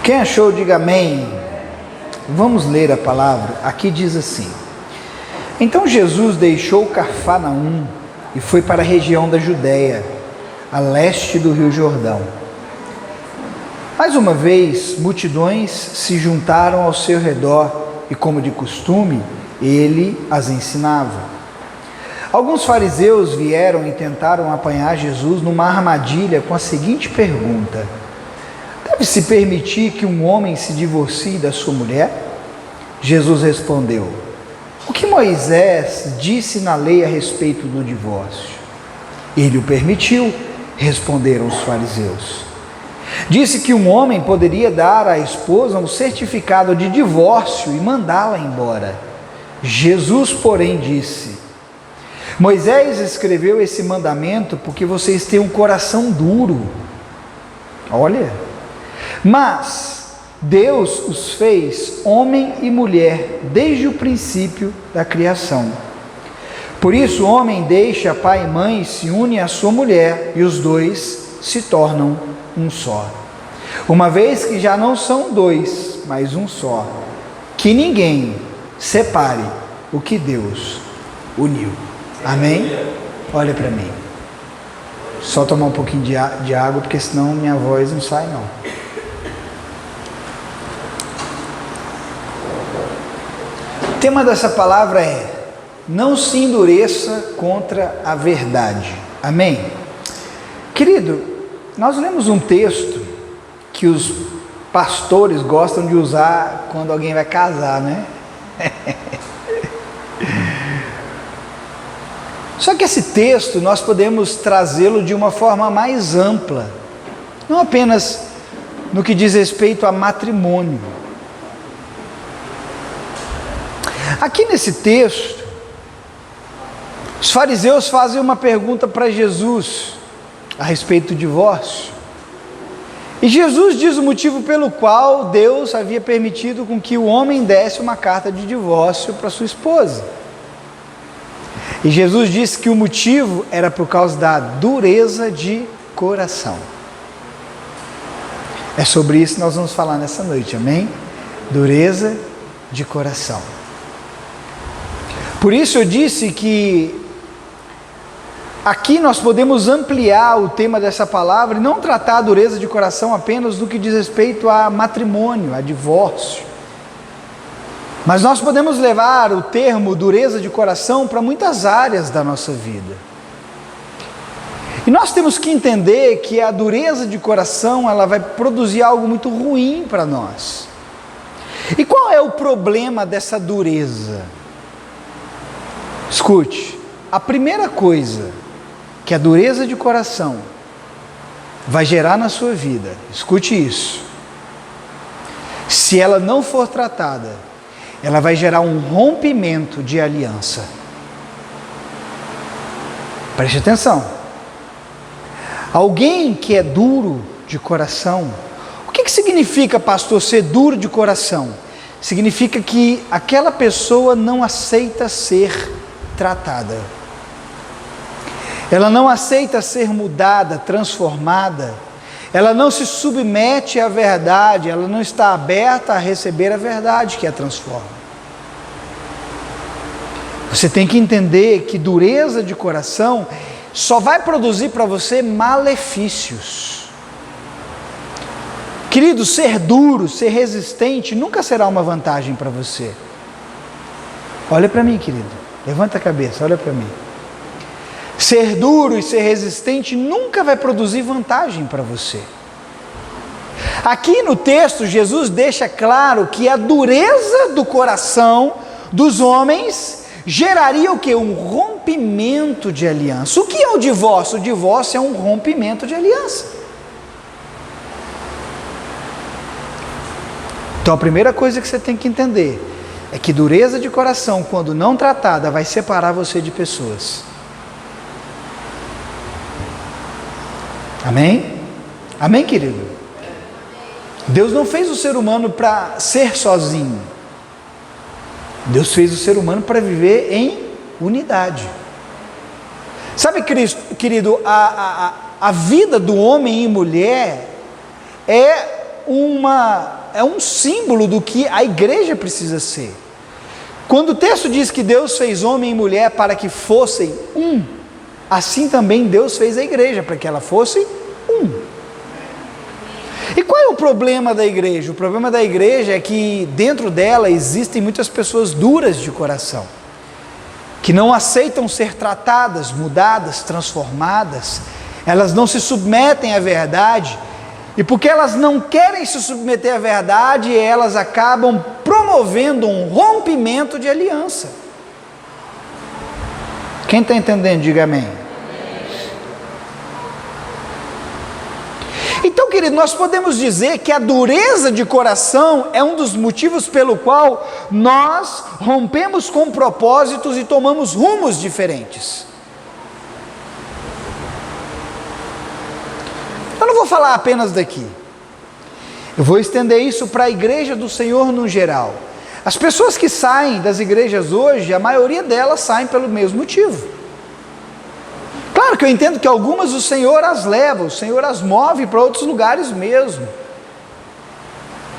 Quem achou, diga amém. Vamos ler a palavra. Aqui diz assim: Então Jesus deixou Cafarnaum e foi para a região da Judéia, a leste do rio Jordão. Mais uma vez, multidões se juntaram ao seu redor e, como de costume, ele as ensinava. Alguns fariseus vieram e tentaram apanhar Jesus numa armadilha com a seguinte pergunta: deve-se permitir que um homem se divorcie da sua mulher? Jesus respondeu: o que Moisés disse na lei a respeito do divórcio? Ele o permitiu, responderam os fariseus. Disse que um homem poderia dar à esposa um certificado de divórcio e mandá-la embora. Jesus, porém, disse: Moisés escreveu esse mandamento porque vocês têm um coração duro. Olha, mas Deus os fez homem e mulher desde o princípio da criação. Por isso o homem deixa pai e mãe e se une à sua mulher, e os dois se tornam um só. Uma vez que já não são dois, mas um só. Que ninguém separe o que Deus uniu. Amém? Olha para mim. Só tomar um pouquinho de água, porque senão minha voz não sai não. O tema dessa palavra é: não se endureça contra a verdade. Amém? Querido, nós lemos um texto que os pastores gostam de usar quando alguém vai casar, né? Só que esse texto nós podemos trazê-lo de uma forma mais ampla, não apenas no que diz respeito a matrimônio. Aqui nesse texto, os fariseus fazem uma pergunta para Jesus a respeito do divórcio. E Jesus diz o motivo pelo qual Deus havia permitido com que o homem desse uma carta de divórcio para sua esposa. E Jesus disse que o motivo era por causa da dureza de coração. É sobre isso que nós vamos falar nessa noite, amém? Dureza de coração. Por isso eu disse que aqui nós podemos ampliar o tema dessa palavra e não tratar a dureza de coração apenas do que diz respeito a matrimônio, a divórcio. Mas nós podemos levar o termo dureza de coração para muitas áreas da nossa vida. E nós temos que entender que a dureza de coração, ela vai produzir algo muito ruim para nós. E qual é o problema dessa dureza? Escute, a primeira coisa que a dureza de coração vai gerar na sua vida, escute isso, se ela não for tratada, ela vai gerar um rompimento de aliança. Preste atenção. Alguém que é duro de coração, o que significa, pastor, ser duro de coração? Significa que aquela pessoa não aceita ser tratada. Ela não aceita ser mudada, transformada. Ela não se submete à verdade, ela não está aberta a receber a verdade que a transforma. Você tem que entender que dureza de coração só vai produzir para você malefícios. Querido, ser duro, ser resistente nunca será uma vantagem para você. Olha para mim, querido, levanta a cabeça, olha para mim. Ser duro e ser resistente nunca vai produzir vantagem para você. Aqui no texto, Jesus deixa claro que a dureza do coração dos homens geraria o quê? Um rompimento de aliança. O que é o divórcio? O divórcio é um rompimento de aliança. Então a primeira coisa que você tem que entender é que dureza de coração, quando não tratada, vai separar você de pessoas. Amém? Amém, querido? Deus não fez o ser humano para ser sozinho. Deus fez o ser humano para viver em unidade. Sabe, querido, a vida do homem e mulher é um símbolo do que a igreja precisa ser. Quando o texto diz que Deus fez homem e mulher para que fossem um, assim também Deus fez a igreja para que ela fosse um. E qual é o problema da igreja? O problema da igreja é que dentro dela existem muitas pessoas duras de coração, que não aceitam ser tratadas, mudadas, transformadas. Elas não se submetem à verdade, e porque elas não querem se submeter à verdade, elas acabam promovendo um rompimento de aliança. Quem está entendendo, diga amém. Então, querido, nós podemos dizer que a dureza de coração é um dos motivos pelo qual nós rompemos com propósitos e tomamos rumos diferentes. Eu não vou falar apenas daqui, eu vou estender isso para a igreja do Senhor no geral. As pessoas que saem das igrejas hoje, a maioria delas saem pelo mesmo motivo. Claro que eu entendo que algumas o Senhor as leva, o Senhor as move para outros lugares mesmo.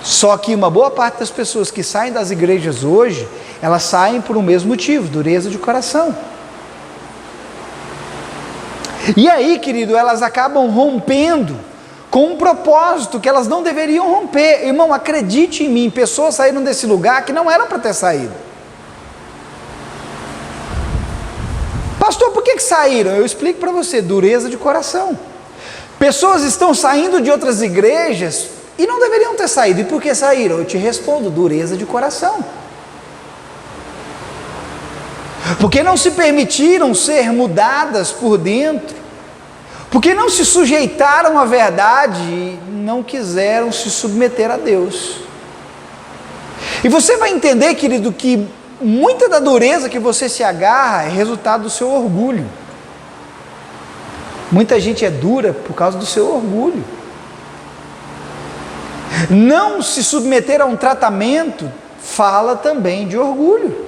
Só que uma boa parte das pessoas que saem das igrejas hoje, elas saem por um mesmo motivo, dureza de coração. E aí, querido, elas acabam rompendo com um propósito que elas não deveriam romper. Irmão, acredite em mim, pessoas saíram desse lugar que não eram para ter saído. Pastor, por que saíram? Eu explico para você, dureza de coração. Pessoas estão saindo de outras igrejas e não deveriam ter saído. E por que saíram? Eu te respondo, dureza de coração. Porque não se permitiram ser mudadas por dentro, porque não se sujeitaram à verdade e não quiseram se submeter a Deus. E você vai entender, querido, que muita da dureza que você se agarra é resultado do seu orgulho. Muita gente é dura por causa do seu orgulho. Não se submeter a um tratamento fala também de orgulho.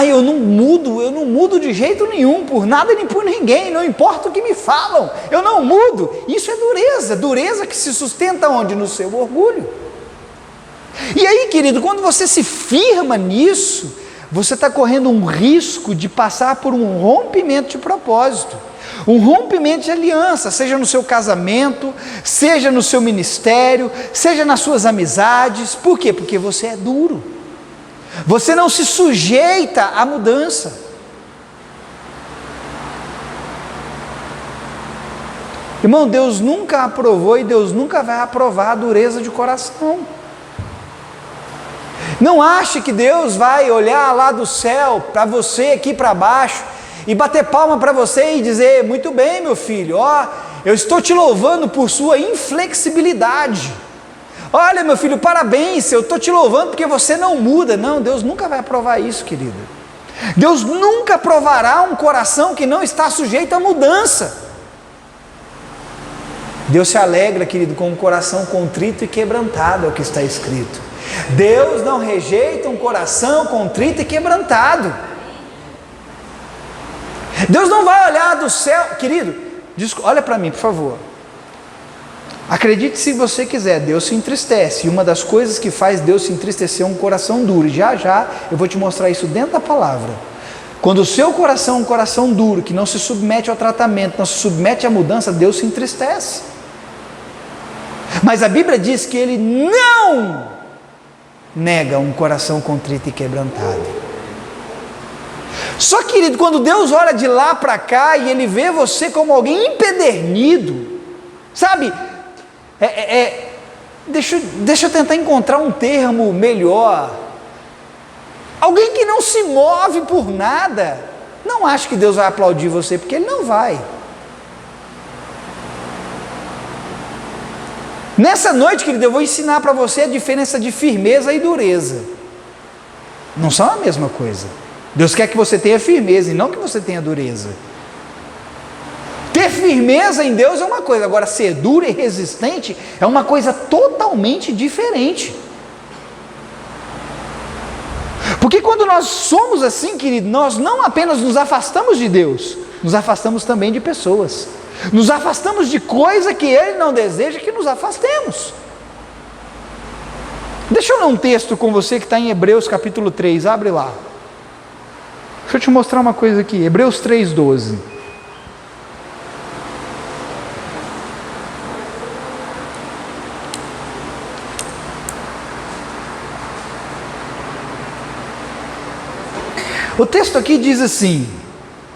Eu não mudo de jeito nenhum, por nada nem por ninguém, não importa o que me falam, eu não mudo. Isso é dureza que se sustenta onde? No seu orgulho. E aí, querido, quando você se firma nisso, você está correndo um risco de passar por um rompimento de propósito, um rompimento de aliança, seja no seu casamento, seja no seu ministério, seja nas suas amizades. Por quê? Porque você é duro. Você não se sujeita à mudança. Irmão, Deus nunca aprovou e Deus nunca vai aprovar a dureza de coração. Não ache que Deus vai olhar lá do céu para você aqui para baixo e bater palma para você e dizer: muito bem, meu filho, eu estou te louvando por sua inflexibilidade. Olha, meu filho, parabéns, eu estou te louvando porque você não muda. Não, Deus nunca vai aprovar isso, querido. Deus nunca aprovará um coração que não está sujeito à mudança. Deus se alegra, querido, com um coração contrito e quebrantado, é o que está escrito. Deus não rejeita um coração contrito e quebrantado. Deus não vai olhar do céu, querido, olha para mim, por favor. Acredite se você quiser, Deus se entristece, e uma das coisas que faz Deus se entristecer é um coração duro, e já eu vou te mostrar isso dentro da palavra. Quando o seu coração é um coração duro, que não se submete ao tratamento, não se submete à mudança, Deus se entristece. Mas a Bíblia diz que Ele não nega um coração contrito e quebrantado. Só, querido, quando Deus olha de lá para cá e Ele vê você como alguém empedernido, sabe? Deixa eu tentar encontrar um termo melhor. Alguém que não se move por nada. Não acho que Deus vai aplaudir você, porque Ele não vai. Nessa noite, querido, eu vou ensinar para você a diferença de firmeza e dureza. Não são a mesma coisa. Deus quer que você tenha firmeza e não que você tenha dureza. Ter firmeza em Deus é uma coisa, agora ser duro e resistente é uma coisa totalmente diferente. Porque quando nós somos assim, querido, nós não apenas nos afastamos de Deus, nos afastamos também de pessoas. Nos afastamos de coisa que Ele não deseja que nos afastemos. Deixa eu ler um texto com você que está em Hebreus capítulo 3, abre lá. Deixa eu te mostrar uma coisa aqui, Hebreus 3,12. O texto aqui diz assim: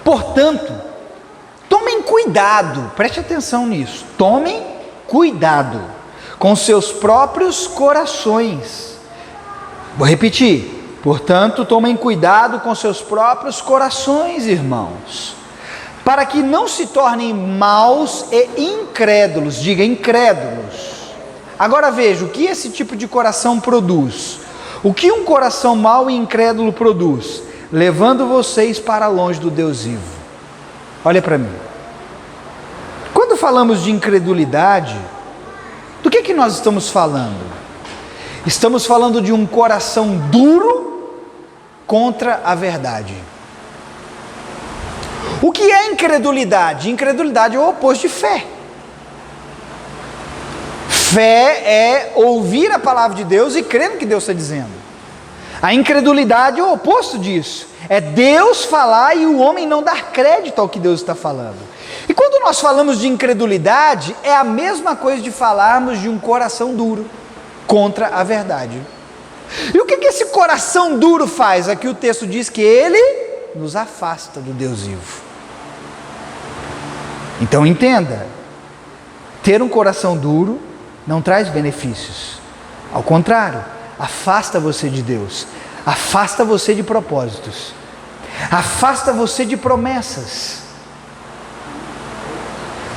portanto, tomem cuidado, preste atenção nisso, tomem cuidado com seus próprios corações. Vou repetir, portanto, tomem cuidado com seus próprios corações, irmãos, para que não se tornem maus e incrédulos, diga incrédulos. Agora veja, o que esse tipo de coração produz? O que um coração mau e incrédulo produz? Levando vocês para longe do Deus vivo. Olha para mim. Quando falamos de incredulidade, do que nós estamos falando? Estamos falando de um coração duro contra a verdade. O que é incredulidade? Incredulidade é o oposto de fé. Fé é ouvir a palavra de Deus e crer no que Deus está dizendo. A incredulidade é o oposto disso, é Deus falar e o homem não dar crédito ao que Deus está falando. E quando nós falamos de incredulidade, é a mesma coisa de falarmos de um coração duro contra a verdade. E o que esse coração duro faz? Aqui o texto diz que ele nos afasta do Deus vivo. Então entenda, ter um coração duro não traz benefícios, ao contrário, afasta você de Deus, afasta você de propósitos, afasta você de promessas.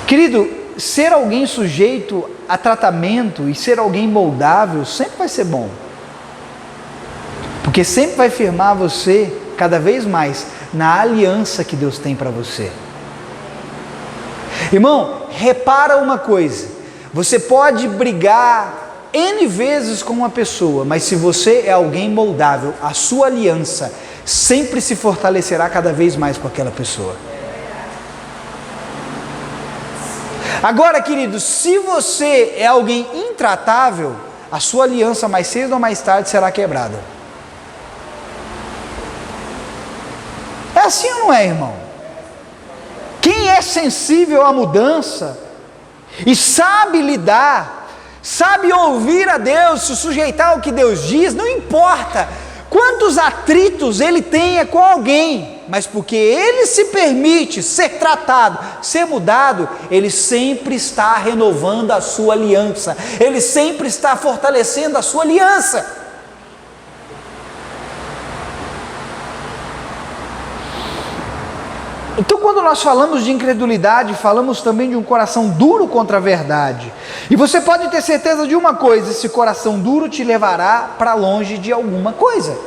Querido, ser alguém sujeito a tratamento e ser alguém moldável sempre vai ser bom, porque sempre vai firmar você cada vez mais na aliança que Deus tem para você. Irmão, repara uma coisa, você pode brigar N vezes com uma pessoa, mas se você é alguém moldável, a sua aliança sempre se fortalecerá cada vez mais com aquela pessoa. Agora, querido, se você é alguém intratável, a sua aliança mais cedo ou mais tarde será quebrada. É assim ou não é, irmão? Quem é sensível à mudança e sabe lidar, sabe ouvir a Deus, se sujeitar ao que Deus diz, não importa quantos atritos ele tenha com alguém, mas porque ele se permite ser tratado, ser mudado, ele sempre está renovando a sua aliança, ele sempre está fortalecendo a sua aliança. Então, quando nós falamos de incredulidade, falamos também de um coração duro contra a verdade. E você pode ter certeza de uma coisa: esse coração duro te levará para longe de alguma coisa.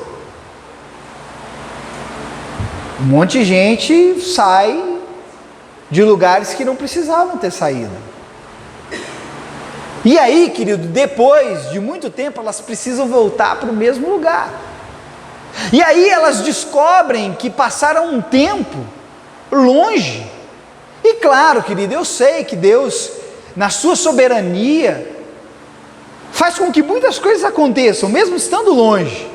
Um monte de gente sai de lugares que não precisavam ter saído. E aí, querido, depois de muito tempo, elas precisam voltar para o mesmo lugar. E aí elas descobrem que passaram um tempo longe. E claro, querido, eu sei que Deus, na sua soberania, faz com que muitas coisas aconteçam, mesmo estando longe.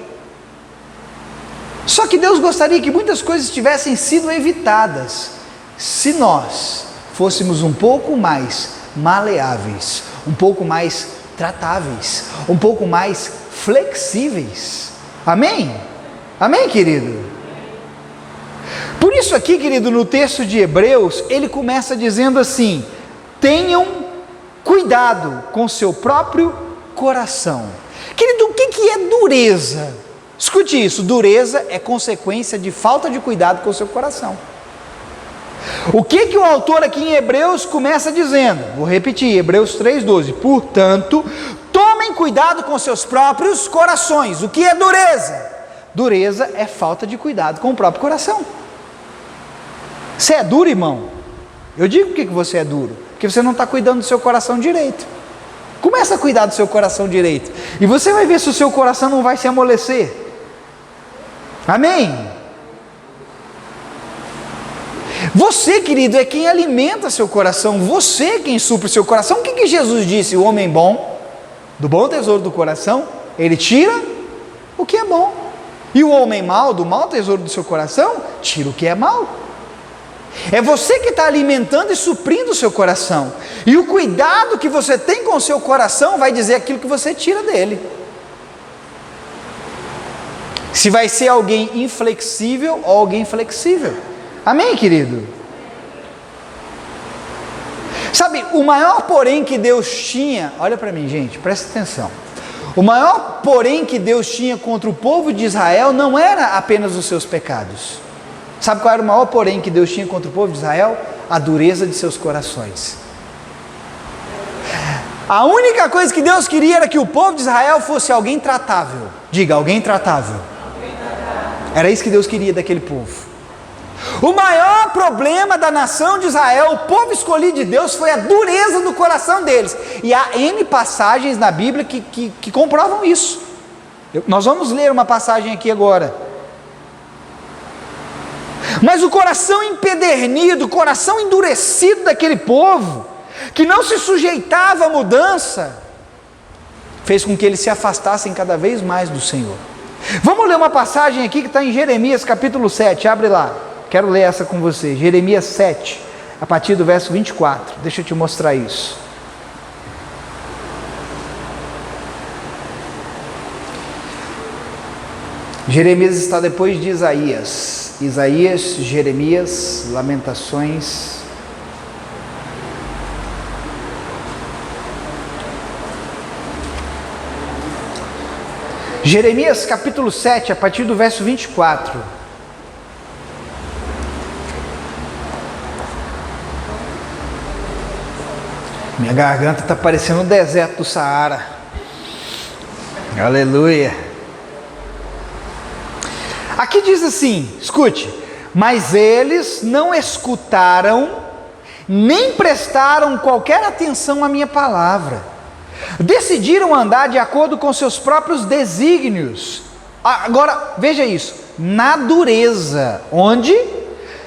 Só que Deus gostaria que muitas coisas tivessem sido evitadas, se nós fôssemos um pouco mais maleáveis, um pouco mais tratáveis, um pouco mais flexíveis. Amém? Amém, querido? Por isso aqui, querido, no texto de Hebreus, ele começa dizendo assim: tenham cuidado com seu próprio coração. Querido, o que é dureza? Escute isso, dureza é consequência de falta de cuidado com o seu coração. O que o autor aqui em Hebreus começa dizendo? Vou repetir, Hebreus 3,12. Portanto, tomem cuidado com seus próprios corações. O que é dureza? Dureza é falta de cuidado com o próprio coração. Você é duro, irmão? Eu digo por que você é duro, porque você não está cuidando do seu coração direito. Começa a cuidar do seu coração direito, e você vai ver se o seu coração não vai se amolecer. Amém? Você, querido, é quem alimenta seu coração, você é quem supre seu coração. O que Jesus disse? O homem bom, do bom tesouro do coração, ele tira o que é bom. E o homem mau, do mau tesouro do seu coração, tira o que é mau. É você que está alimentando e suprindo o seu coração. E o cuidado que você tem com o seu coração vai dizer aquilo que você tira dele. Se vai ser alguém inflexível ou alguém flexível. Amém, querido? Sabe, o maior porém que Deus tinha, olha para mim, gente, presta atenção. O maior porém que Deus tinha contra o povo de Israel não era apenas os seus pecados. Sabe qual era o maior porém que Deus tinha contra o povo de Israel? A dureza de seus corações. A única coisa que Deus queria era que o povo de Israel fosse alguém tratável. Diga, alguém tratável. Era isso que Deus queria daquele povo. O maior problema da nação de Israel, o povo escolhido de Deus, foi a dureza do coração deles. E há N passagens na Bíblia que comprovam isso. Nós vamos ler uma passagem aqui agora. Mas o coração empedernido, o coração endurecido daquele povo, que não se sujeitava à mudança, fez com que eles se afastassem cada vez mais do Senhor. Vamos ler uma passagem aqui que está em Jeremias capítulo 7, abre lá. Quero ler essa com você, Jeremias 7, a partir do verso 24, deixa eu te mostrar isso. Jeremias está depois de Isaías, Jeremias, Lamentações. Jeremias capítulo 7, a partir do verso 24. Minha garganta está parecendo um deserto do Saara. Aleluia. Aqui diz assim, escute: mas eles não escutaram, nem prestaram qualquer atenção à minha palavra. Decidiram andar de acordo com seus próprios desígnios. Agora, veja isso, na dureza, onde?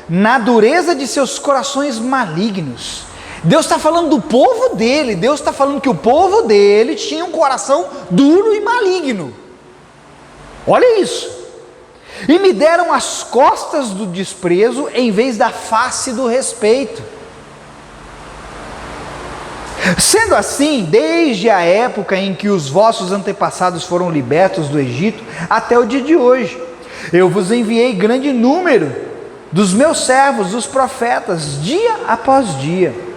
Na dureza de seus corações malignos. Deus está falando do povo dele, Deus está falando que o povo dele tinha um coração duro e maligno. Olha isso. E me deram as costas do desprezo em vez da face do respeito. Sendo assim, desde a época em que os vossos antepassados foram libertos do Egito, até o dia de hoje, eu vos enviei grande número dos meus servos, os profetas, dia após dia.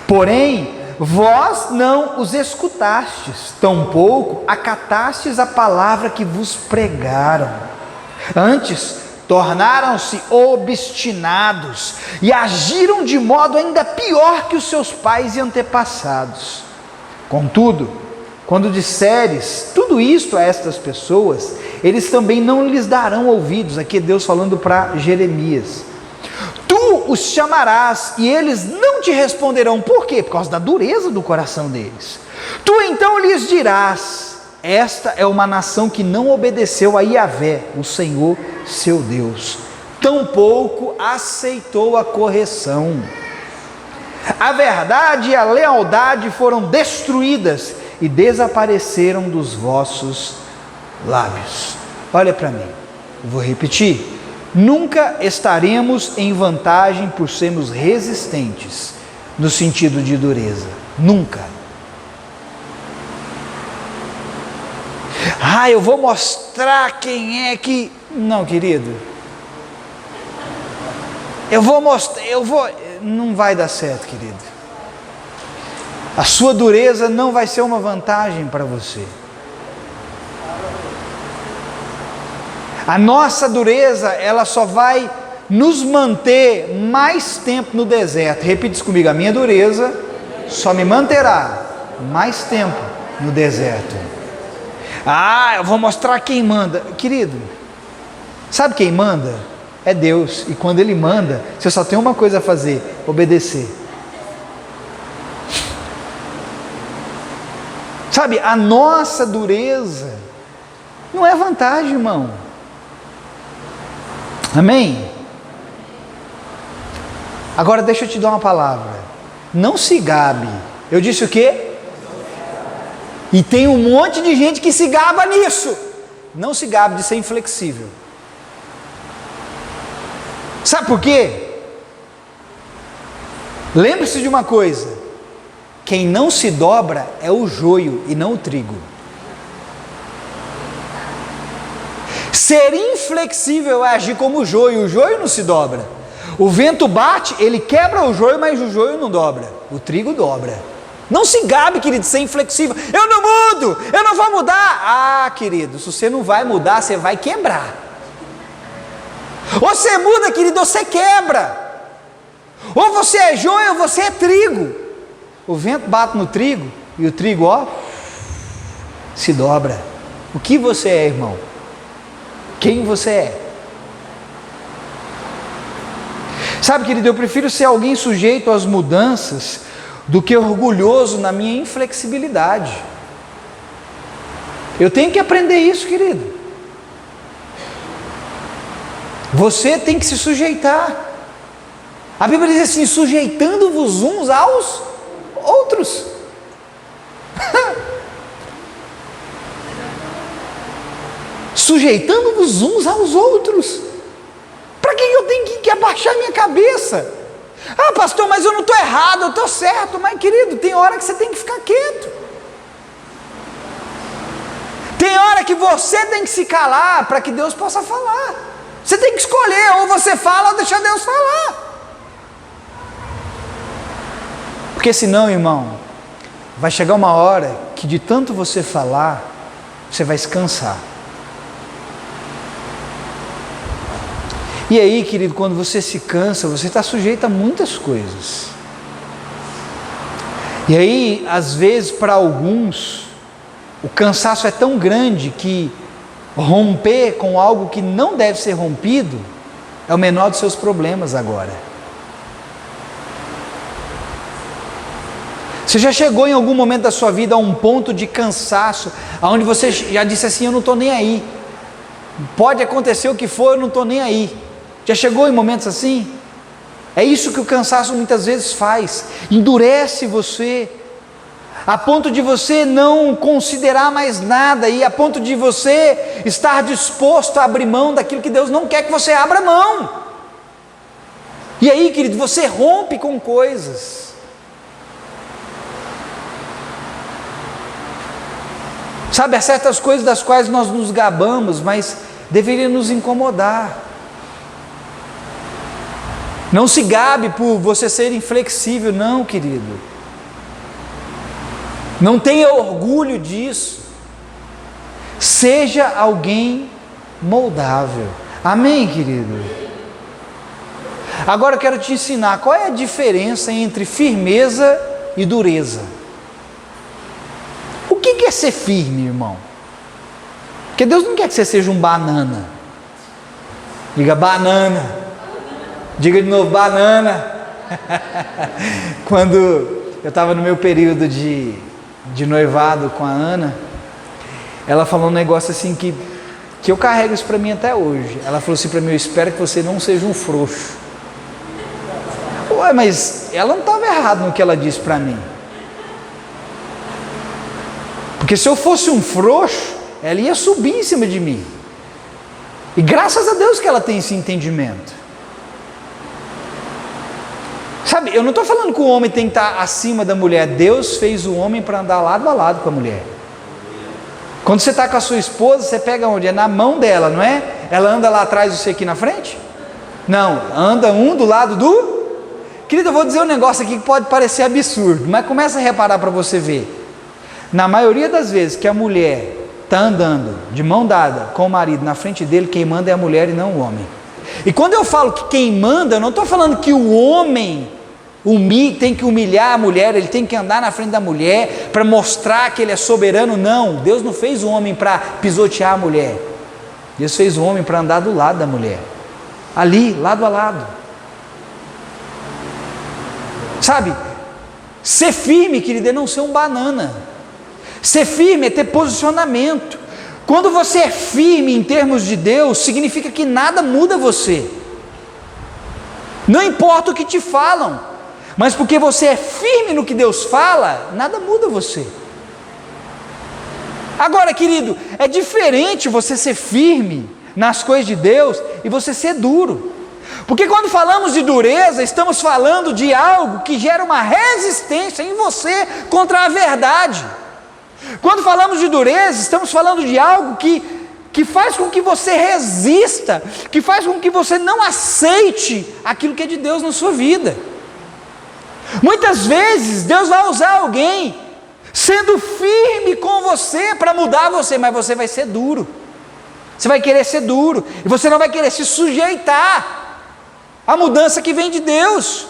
Porém, vós não os escutastes, tampouco acatastes a palavra que vos pregaram. Antes, tornaram-se obstinados e agiram de modo ainda pior que os seus pais e antepassados. Contudo, quando disseres tudo isto a estas pessoas, eles também não lhes darão ouvidos. Aqui é Deus falando para Jeremias. Tu os chamarás e eles não te responderão. Por quê? Por causa da dureza do coração deles. Tu então lhes dirás: esta é uma nação que não obedeceu a Yahvé, o Senhor seu Deus, tampouco aceitou a correção. A verdade e a lealdade foram destruídas e desapareceram dos vossos lábios. Olha para mim, eu vou repetir. Nunca estaremos em vantagem por sermos resistentes no sentido de dureza. Nunca. Eu vou mostrar quem é que... Não, querido. Não vai dar certo, querido. A sua dureza não vai ser uma vantagem para você. A nossa dureza, ela só vai nos manter mais tempo no deserto. Repita isso comigo: a minha dureza só me manterá mais tempo no deserto. Eu vou mostrar quem manda. Querido, sabe quem manda? É Deus. E quando Ele manda, você só tem uma coisa a fazer: obedecer. Sabe, a nossa dureza não é vantagem, irmão. Amém? Agora deixa eu te dar uma palavra. Não se gabe. Eu disse o quê? E tem um monte de gente que se gaba nisso. Não se gabe de ser inflexível. Sabe por quê? Lembre-se de uma coisa: quem não se dobra é o joio e não o trigo. Ser inflexível é agir como o joio não se dobra. O vento bate, ele quebra o joio, mas o joio não dobra, o trigo dobra. Não se gabe, querido, de ser inflexível. Eu não mudo, eu não vou mudar. Ah, querido, se você não vai mudar, você vai quebrar. Ou você muda, querido, ou você quebra. Ou você é joio ou você é trigo. O vento bate no trigo e o trigo, ó, se dobra. O que você é, irmão? Quem você é? Sabe, querido, eu prefiro ser alguém sujeito às mudanças do que orgulhoso na minha inflexibilidade. Eu tenho que aprender isso, querido. Você tem que se sujeitar. A Bíblia diz assim: sujeitando-vos uns aos outros. Sujeitando-vos uns aos outros. Para que eu tenho que abaixar minha cabeça? Ah, pastor, mas eu não estou errado, eu estou certo. Mas, querido, tem hora que você tem que ficar quieto. Tem hora que você tem que se calar para que Deus possa falar. Você tem que escolher, ou você fala ou deixa Deus falar. Porque senão, irmão, vai chegar uma hora que de tanto você falar, você vai se cansar. E aí, querido, quando você se cansa, você está sujeito a muitas coisas. E aí, às vezes, para alguns, o cansaço é tão grande que romper com algo que não deve ser rompido é o menor dos seus problemas agora. Você já chegou em algum momento da sua vida a um ponto de cansaço, onde você já disse assim: eu não estou nem aí, pode acontecer o que for, eu não estou nem aí. Já chegou em momentos assim? É isso que o cansaço muitas vezes faz, endurece você, a ponto de você não considerar mais nada, e a ponto de você estar disposto a abrir mão daquilo que Deus não quer que você abra mão. E aí, querido, você rompe com coisas. Sabe, há certas coisas das quais nós nos gabamos, mas deveria nos incomodar. Não se gabe por você ser inflexível, não, querido. Não tenha orgulho disso. Seja alguém moldável. Amém, querido? Agora eu quero te ensinar qual é a diferença entre firmeza e dureza. O que é ser firme, irmão? Porque Deus não quer que você seja um banana. Diga banana. Diga de novo, banana. Quando eu estava no meu período de noivado com a Ana, ela falou um negócio assim que eu carrego isso para mim até hoje. Ela falou assim para mim: eu espero que você não seja um frouxo. Ué, mas ela não estava errada no que ela disse para mim. Porque se eu fosse um frouxo, ela ia subir em cima de mim. E graças a Deus que ela tem esse entendimento. Sabe, eu não estou falando que o homem tem que estar acima da mulher. Deus fez o homem para andar lado a lado com a mulher. Quando você está com a sua esposa, você pega onde? É na mão dela, não é? Ela anda lá atrás e você aqui na frente? Não, anda um do lado do... Querido, eu vou dizer um negócio aqui que pode parecer absurdo, mas começa a reparar para você ver. Na maioria das vezes que a mulher está andando de mão dada com o marido na frente dele, quem manda é a mulher e não o homem. E quando eu falo que quem manda, eu não estou falando que o homem tem que humilhar a mulher, ele tem que andar na frente da mulher para mostrar que ele é soberano. Não, Deus não fez o homem para pisotear a mulher. Deus fez o homem para andar do lado da mulher, ali, lado a lado. Sabe, ser firme, querido, é não ser um banana. Ser firme é ter posicionamento. Quando você é firme em termos de Deus, significa que nada muda você. Não importa o que te falam, mas porque você é firme no que Deus fala, nada muda você. Agora, querido, é diferente você ser firme nas coisas de Deus e você ser duro. Porque quando falamos de dureza, estamos falando de algo que gera uma resistência em você contra a verdade. Quando falamos de dureza, estamos falando de algo que faz com que você resista, que faz com que você não aceite aquilo que é de Deus na sua vida. Muitas vezes Deus vai usar alguém sendo firme com você para mudar você, mas você vai ser duro. Você vai querer ser duro e você não vai querer se sujeitar à mudança que vem de Deus.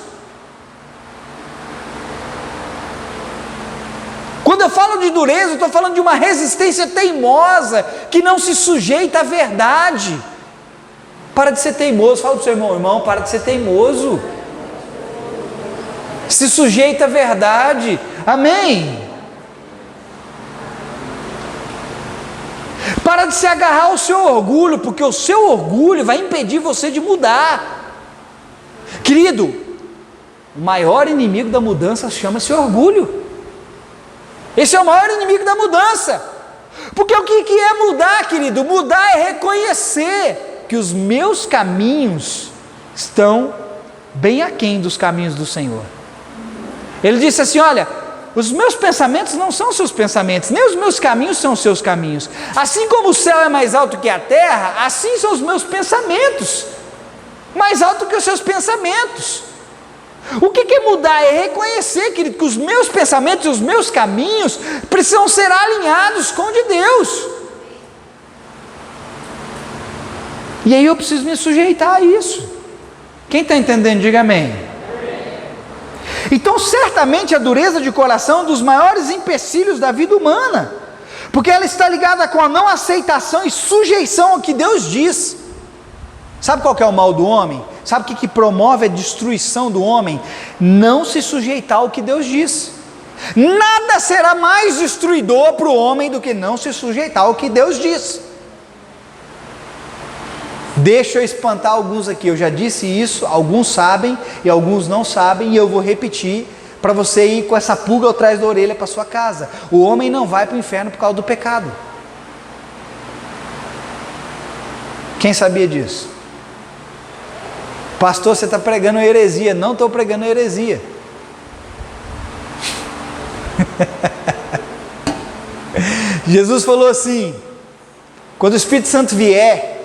Quando eu falo de dureza, eu estou falando de uma resistência teimosa que não se sujeita à verdade. Para de ser teimoso. Fala para o seu irmão: irmão, para de ser teimoso. Se sujeita à verdade. Amém? Para de se agarrar ao seu orgulho, porque o seu orgulho vai impedir você de mudar. Querido, o maior inimigo da mudança chama-se orgulho. Esse é o maior inimigo da mudança. Porque o que é mudar, querido? Mudar é reconhecer que os meus caminhos estão bem aquém dos caminhos do Senhor. Ele disse assim: olha, os meus pensamentos não são os seus pensamentos, nem os meus caminhos são os seus caminhos. Assim como o céu é mais alto que a terra, assim são os meus pensamentos, mais alto que os seus pensamentos. O que é mudar? É reconhecer, querido, que os meus pensamentos e os meus caminhos precisam ser alinhados com o de Deus. E aí eu preciso me sujeitar a isso. Quem está entendendo, diga amém. Então, certamente a dureza de coração é um dos maiores empecilhos da vida humana, porque ela está ligada com a não aceitação e sujeição ao que Deus diz. Sabe qual que é o mal do homem? Sabe o que promove a destruição do homem? Não se sujeitar ao que Deus diz. Nada será mais destruidor para o homem do que não se sujeitar ao que Deus diz. Deixa eu espantar alguns aqui. Eu já disse isso, alguns sabem e alguns não sabem, e eu vou repetir para você ir com essa pulga atrás da orelha para sua casa. O homem não vai para o inferno por causa do pecado. Quem sabia disso? Pastor, você está pregando heresia. Não estou pregando heresia. Jesus falou assim: quando o Espírito Santo vier,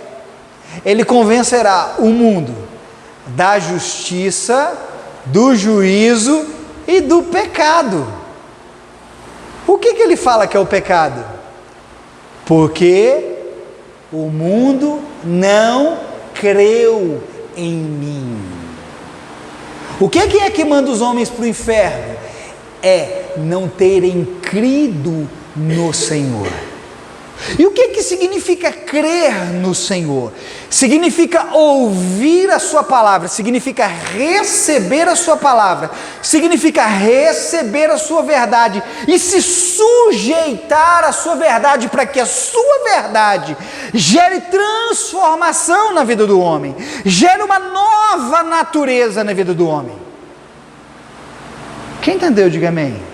ele convencerá o mundo da justiça, do juízo e do pecado. O que ele fala que é o pecado? Porque o mundo não creu em mim. O que é que manda os homens para o inferno? É não terem crido no Senhor. E o que significa crer no Senhor? Significa ouvir a sua palavra, significa receber a sua palavra, significa receber a sua verdade e se sujeitar à sua verdade, para que a sua verdade gere transformação na vida do homem, gere uma nova natureza na vida do homem. Quem entendeu, diga amém.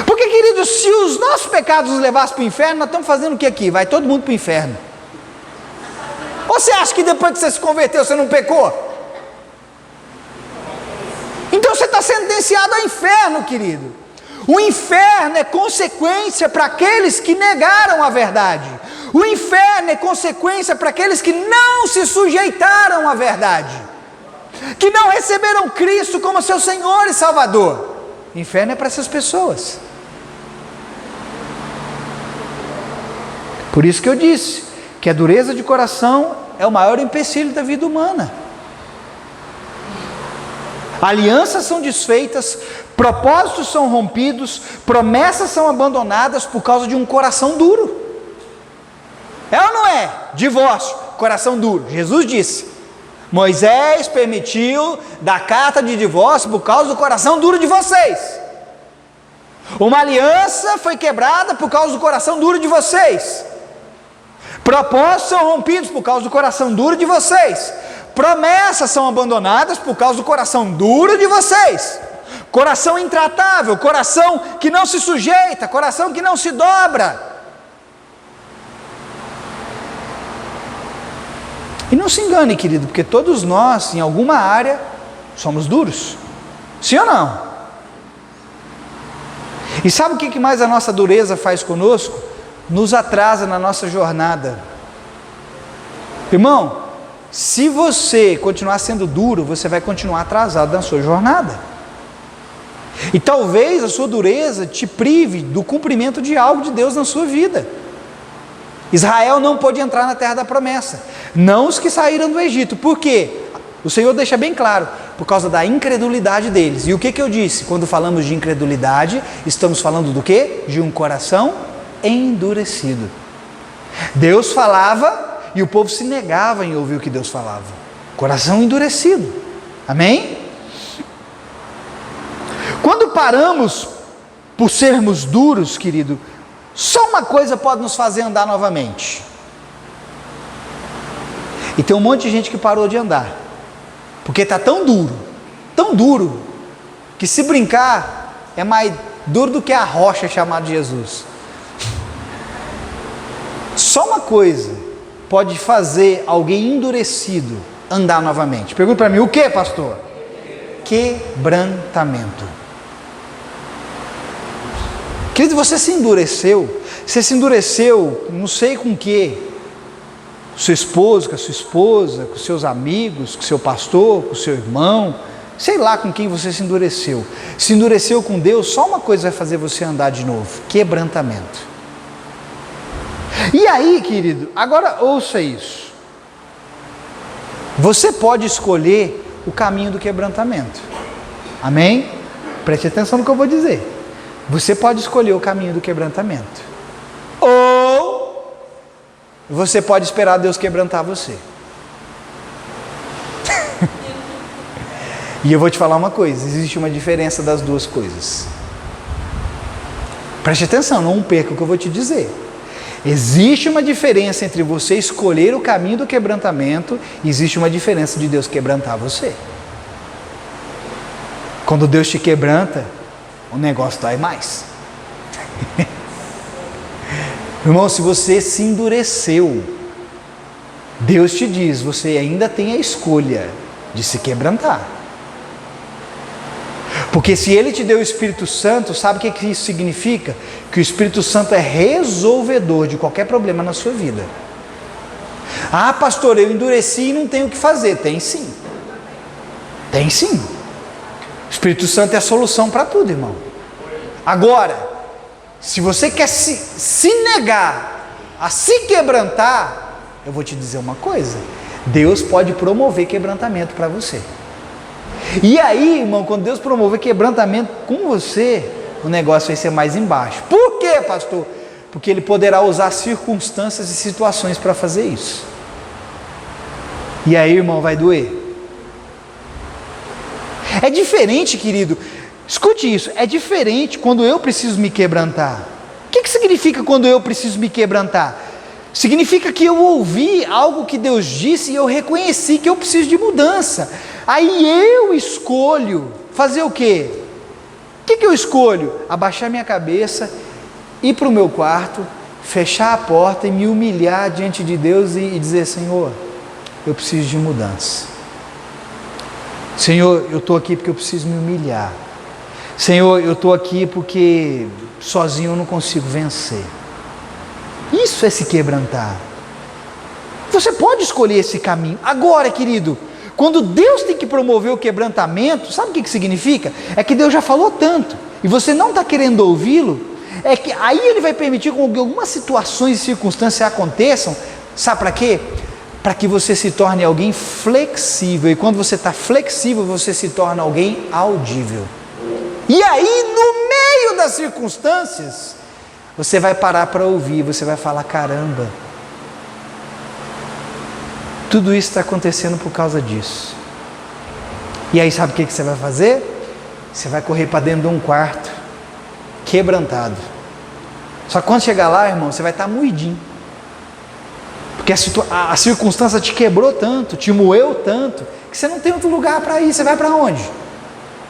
Porque, queridos, se os nossos pecados nos levassem para o inferno, nós estamos fazendo o que aqui? Vai todo mundo para o inferno. Ou você acha que depois que você se converteu, você não pecou? Então você está sentenciado ao inferno, querido. O inferno é consequência para aqueles que negaram a verdade. O inferno é consequência para aqueles que não se sujeitaram à verdade, que não receberam Cristo como seu Senhor e Salvador. O inferno é para essas pessoas. Por isso que eu disse que a dureza de coração é o maior empecilho da vida humana. Alianças são desfeitas, propósitos são rompidos, promessas são abandonadas por causa de um coração duro. É ou não é? Divórcio, coração duro. Jesus disse: Moisés permitiu dar carta de divórcio por causa do coração duro de vocês. Uma aliança foi quebrada por causa do coração duro de vocês. Propósitos são rompidos por causa do coração duro de vocês. promessas são abandonadas por causa do coração duro de vocês, coração intratável, coração que não se sujeita, coração que não se dobra. E não se engane, querido, porque todos nós, em alguma área, somos duros. Sim ou não? E sabe o que mais a nossa dureza faz conosco? Nos atrasa na nossa jornada. Irmão, se você continuar sendo duro, você vai continuar atrasado na sua jornada. E talvez a sua dureza te prive do cumprimento de algo de Deus na sua vida. Israel não pôde entrar na terra da promessa, não os que saíram do Egito. Por quê? O Senhor deixa bem claro, por causa da incredulidade deles. E o que eu disse? Quando falamos de incredulidade, estamos falando do quê? De um coração endurecido. Deus falava e o povo se negava em ouvir o que Deus falava. Coração endurecido. Amém? Quando paramos por sermos duros, querido, só uma coisa pode nos fazer andar novamente. E tem um monte de gente que parou de andar, porque está tão duro, que se brincar, é mais duro do que a rocha chamada Jesus. Só uma coisa pode fazer alguém endurecido andar novamente. Pergunta para mim, o que, pastor? Quebrantamento. Querido, você se endureceu, não sei com o que, com seu esposo, com a sua esposa, com seus amigos, com seu pastor, com seu irmão, sei lá com quem você se endureceu com Deus, só uma coisa vai fazer você andar de novo, quebrantamento. E aí, querido, agora ouça isso, você pode escolher o caminho do quebrantamento, amém? Preste atenção no que eu vou dizer. Você pode escolher o caminho do quebrantamento, ou você pode esperar Deus quebrantar você. E eu vou te falar uma coisa, existe uma diferença das duas coisas. Preste atenção, não perca o que eu vou te dizer. Existe uma diferença entre você escolher o caminho do quebrantamento, e existe uma diferença de Deus quebrantar você. Quando Deus te quebranta, o negócio dói mais. Irmão, se você se endureceu, Deus te diz, você ainda tem a escolha de se quebrantar. Porque se Ele te deu o Espírito Santo, sabe o que isso significa? Que o Espírito Santo é resolvedor de qualquer problema na sua vida. Ah, pastor, eu endureci e não tenho o que fazer. Tem sim. Tem sim. O Espírito Santo é a solução para tudo, irmão. Agora, se você quer se negar a se quebrantar, eu vou te dizer uma coisa, Deus pode promover quebrantamento para você. E aí, irmão, quando Deus promover quebrantamento com você, o negócio vai ser mais embaixo. Por quê, pastor? Porque Ele poderá usar circunstâncias e situações para fazer isso. E aí, irmão, vai doer. É diferente, querido, escute isso, é diferente quando eu preciso me quebrantar. O que significa quando eu preciso me quebrantar? Significa que eu ouvi algo que Deus disse e eu reconheci que eu preciso de mudança. Aí eu escolho fazer o quê? O que eu escolho? Abaixar minha cabeça, ir para o meu quarto, fechar a porta e me humilhar diante de Deus e dizer, Senhor, eu preciso de mudança. Senhor, eu estou aqui porque eu preciso me humilhar. Senhor, eu estou aqui porque sozinho eu não consigo vencer. Isso é se quebrantar. Você pode escolher esse caminho. Agora, querido, quando Deus tem que promover o quebrantamento, sabe o que significa? É que Deus já falou tanto e você não está querendo ouvi-lo, é que aí Ele vai permitir que algumas situações e circunstâncias aconteçam, sabe para quê? Para que você se torne alguém flexível, e quando você está flexível, você se torna alguém audível. E aí, no meio das circunstâncias, você vai parar para ouvir, você vai falar, caramba, tudo isso está acontecendo por causa disso. E aí sabe o que você vai fazer? Você vai correr para dentro de um quarto, quebrantado. Só que quando chegar lá, irmão, você vai estar moidinho. Porque a circunstância te quebrou tanto, te moeu tanto, que você não tem outro lugar para ir. Você vai para onde?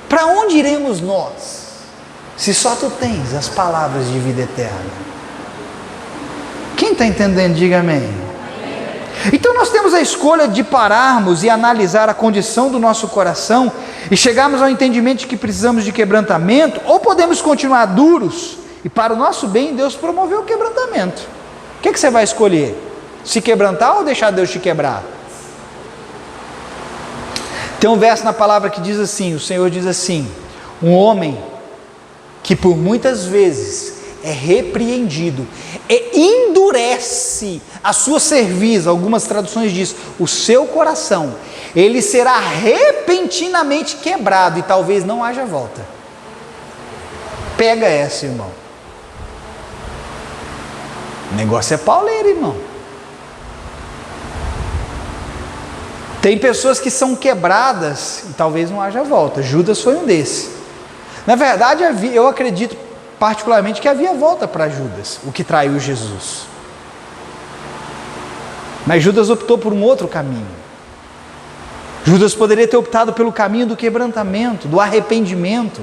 Para onde iremos nós, se só tu tens as palavras de vida eterna? Quem está entendendo, diga amém. Então nós temos a escolha de pararmos e analisar a condição do nosso coração e chegarmos ao entendimento de que precisamos de quebrantamento, ou podemos continuar duros e para o nosso bem Deus promoveu o quebrantamento. O que você vai escolher? Se quebrantar ou deixar Deus te quebrar? Tem um verso na palavra que diz assim, o Senhor diz assim: um homem que por muitas vezes é repreendido e endurece a sua cerviz, algumas traduções diz, o seu coração, ele será repentinamente quebrado e talvez não haja volta. Pega essa, irmão. O negócio é pauleiro, irmão. Tem pessoas que são quebradas e talvez não haja volta. Judas foi um desses. Na verdade, eu acredito particularmente que havia volta para Judas, o que traiu Jesus. Mas Judas optou por um outro caminho. Judas poderia ter optado pelo caminho do quebrantamento, do arrependimento.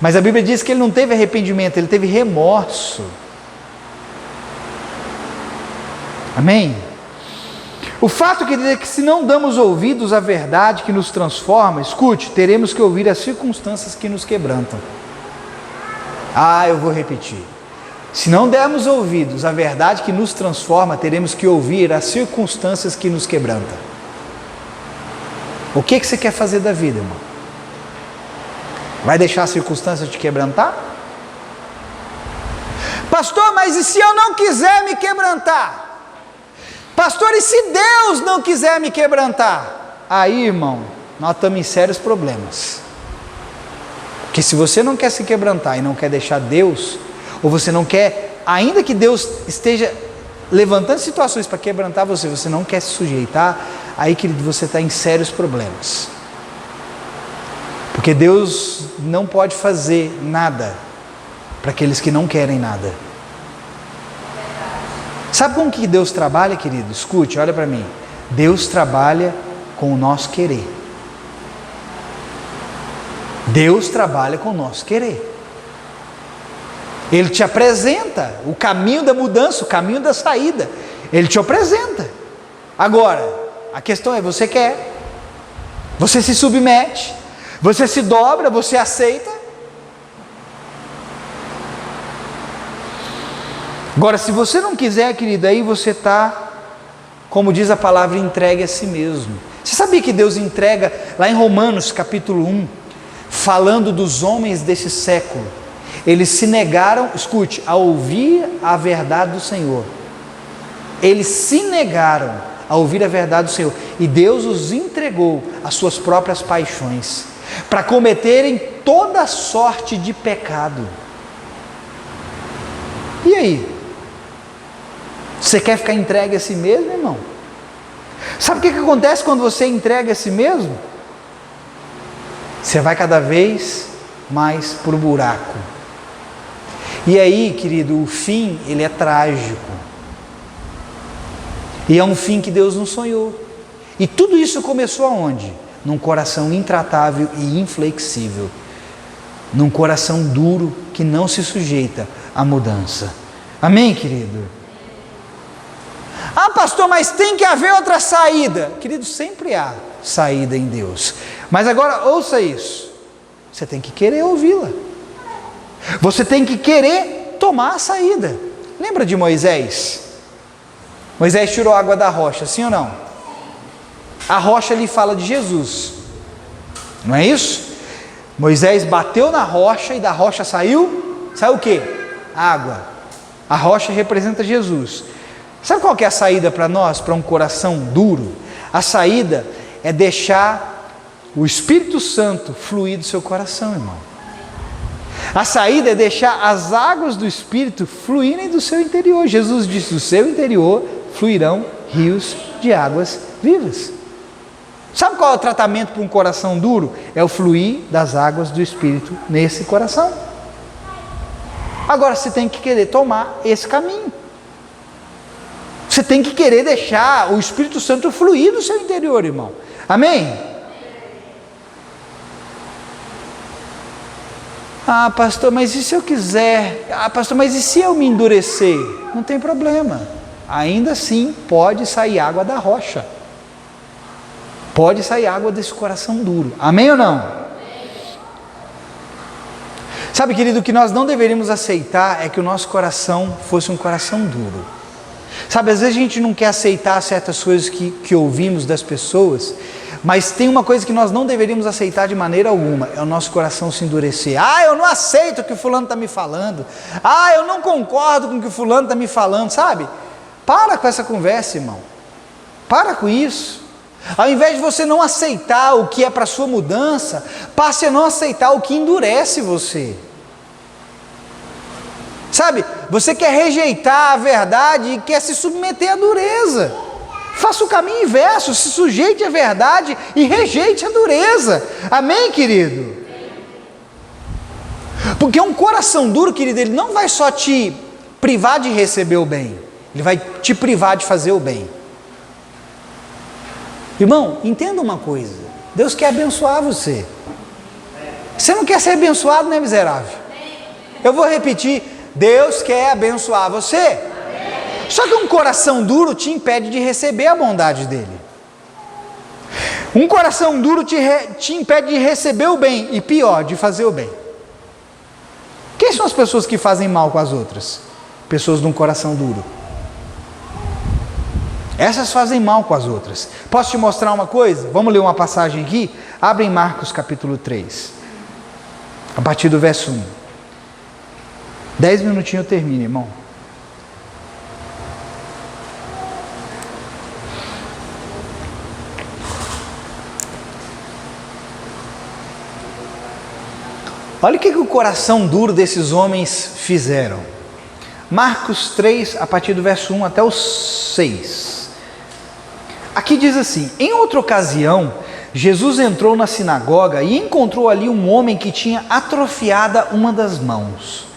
Mas a Bíblia diz que ele não teve arrependimento, ele teve remorso. Amém? O fato, querido, é que se não damos ouvidos à verdade que nos transforma, escute, teremos que ouvir as circunstâncias que nos quebrantam. Eu vou repetir. Se não dermos ouvidos à verdade que nos transforma, teremos que ouvir as circunstâncias que nos quebrantam. O que você quer fazer da vida, irmão? Vai deixar a circunstância te quebrantar? Pastor, mas e se eu não quiser me quebrantar? Pastor, e se Deus não quiser me quebrantar? Aí, irmão, nós estamos em sérios problemas. Porque se você não quer se quebrantar e não quer deixar Deus, ou você não quer, ainda que Deus esteja levantando situações para quebrantar você, você não quer se sujeitar, aí, querido, você está em sérios problemas. Porque Deus não pode fazer nada para aqueles que não querem nada. Sabe como que Deus trabalha, querido? Escute, olha para mim. Deus trabalha com o nosso querer. Deus trabalha com o nosso querer. Ele te apresenta o caminho da mudança, o caminho da saída. Ele te apresenta. Agora, a questão é, você quer? Você se submete? Você se dobra? Você aceita? Agora, se você não quiser, querido, aí você está, como diz a palavra, entregue a si mesmo. Você sabia que Deus entrega, lá em Romanos capítulo 1, falando dos homens desse século, eles se negaram, escute, a ouvir a verdade do Senhor. Eles se negaram a ouvir a verdade do Senhor, e Deus os entregou às suas próprias paixões, para cometerem toda sorte de pecado. E aí? Você quer ficar entregue a si mesmo, irmão? Sabe o que acontece quando você entrega a si mesmo? Você vai cada vez mais para o buraco. E aí, querido, o fim, ele é trágico. E é um fim que Deus não sonhou. E tudo isso começou aonde? Num coração intratável e inflexível. Num coração duro que não se sujeita à mudança. Amém, querido? Pastor, mas tem que haver outra saída. Querido, sempre há saída em Deus. Mas agora, ouça isso. Você tem que querer ouvi-la. Você tem que querer tomar a saída. Lembra de Moisés? Moisés tirou água da rocha, sim ou não? A rocha lhe fala de Jesus. Não é isso? Moisés bateu na rocha e da rocha saiu o quê? Água. A rocha representa Jesus. Sabe qual que é a saída para nós, para um coração duro? A saída é deixar o Espírito Santo fluir do seu coração, irmão. A saída é deixar as águas do Espírito fluírem do seu interior. Jesus disse, do seu interior fluirão rios de águas vivas. Sabe qual é o tratamento para um coração duro? É o fluir das águas do Espírito nesse coração. Agora você tem que querer tomar esse caminho. Você tem que querer deixar o Espírito Santo fluir no seu interior, irmão. Amém? Ah, pastor, mas e se eu quiser? Ah, pastor, mas e se eu me endurecer? Não tem problema. Ainda assim pode sair água da rocha. Pode sair água desse coração duro. Amém ou não? Sabe, querido, o que nós não deveríamos aceitar é que o nosso coração fosse um coração duro. Sabe, às vezes a gente não quer aceitar certas coisas que ouvimos das pessoas, mas tem uma coisa que nós não deveríamos aceitar de maneira alguma, é o nosso coração se endurecer. Ah, eu não aceito o que o fulano está me falando. Ah, eu não concordo com o que o fulano está me falando, sabe? Para com essa conversa, irmão. Para com isso. Ao invés de você não aceitar o que é para a sua mudança, passe a não aceitar o que endurece você. Sabe, você quer rejeitar a verdade e quer se submeter à dureza. Faça o caminho inverso, se sujeite à verdade e rejeite a dureza. Amém, querido? Porque um coração duro, querido, ele não vai só te privar de receber o bem, ele vai te privar de fazer o bem. Irmão, entenda uma coisa, Deus quer abençoar você. Você não quer ser abençoado, né, miserável? Eu vou repetir, Deus quer abençoar você. Só que um coração duro te impede de receber a bondade dele. Um coração duro te impede de receber o bem, e pior, de fazer o bem. Quem são as pessoas que fazem mal com as outras? Pessoas de um coração duro. Essas fazem mal com as outras. Posso te mostrar uma coisa? Vamos ler uma passagem aqui? Abre em Marcos capítulo 3, a partir do verso 1. 10 minutinhos eu termino, irmão. Olha o que o coração duro desses homens fizeram. Marcos 3, a partir do verso 1 até o 6. Aqui diz assim: em outra ocasião, Jesus entrou na sinagoga e encontrou ali um homem que tinha atrofiada uma das mãos.